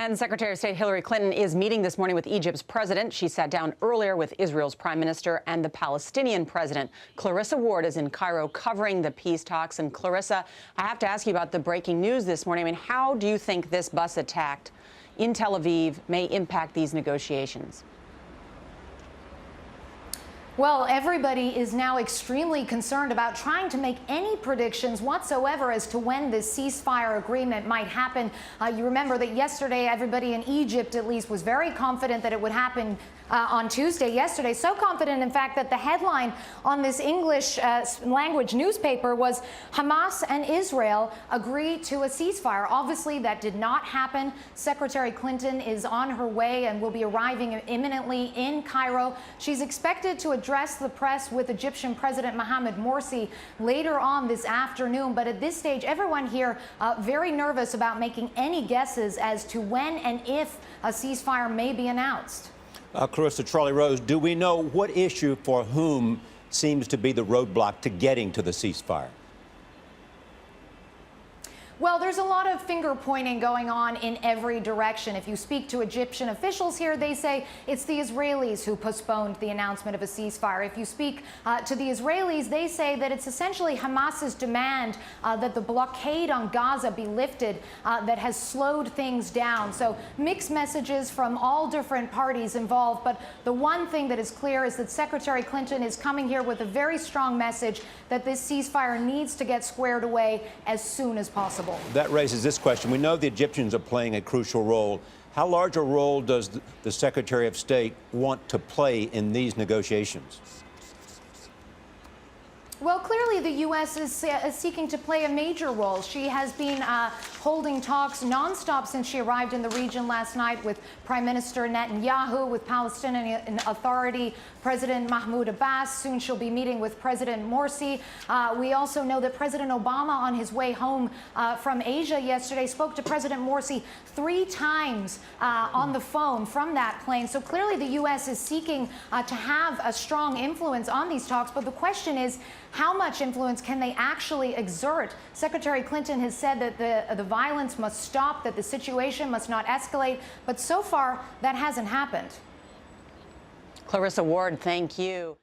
And Secretary of State Hillary Clinton is meeting this morning with Egypt's president. She sat down earlier with Israel's prime minister and the Palestinian president. Clarissa Ward is in Cairo covering the peace talks. And Clarissa, I have to ask you about the breaking news this morning. I mean, how do you think this bus attack in Tel Aviv may impact these negotiations? Well, everybody is now extremely concerned about trying to make any predictions whatsoever as to when this ceasefire agreement might happen. You remember that yesterday, everybody in Egypt, at least, was very confident that it would happen on Tuesday yesterday. So confident, in fact, that the headline on this English language newspaper was Hamas and Israel agree to a ceasefire. Obviously, that did not happen. Secretary Clinton is on her way and will be arriving imminently in Cairo. She's expected to address the press with Egyptian President Mohamed Morsi later on this afternoon. But at this stage, everyone here very nervous about making any guesses as to when and if a ceasefire may be announced. Clarissa, Charlie Rose, do we know what issue for whom seems to be the roadblock to getting to the ceasefire? Well, there's a lot of finger pointing going on in every direction. If you speak to Egyptian officials here, they say it's the Israelis who postponed the announcement of a ceasefire. If you speak to the Israelis, they say that it's essentially Hamas's demand that the blockade on Gaza be lifted that has slowed things down. So mixed messages from all different parties involved. But the one thing that is clear is that Secretary Clinton is coming here with a very strong message that this ceasefire needs to get squared away as soon as possible. That raises this question. We know the Egyptians are playing a crucial role. How large a role does the Secretary of State want to play in these negotiations? Well, clearly the U.S. is seeking to play a major role. She has been holding talks nonstop since she arrived in the region last night with Prime Minister Netanyahu, with Palestinian Authority President Mahmoud Abbas. Soon she'll be meeting with President Morsi. We also know that President Obama, on his way home from Asia yesterday, spoke to President Morsi 3 times on the phone from that plane. So clearly the U.S. is seeking to have a strong influence on these talks. But the question is, how much influence can they actually exert? Secretary Clinton has said that the violence must stop, that the situation must not escalate. But so far, that hasn't happened. Clarissa Ward, thank you.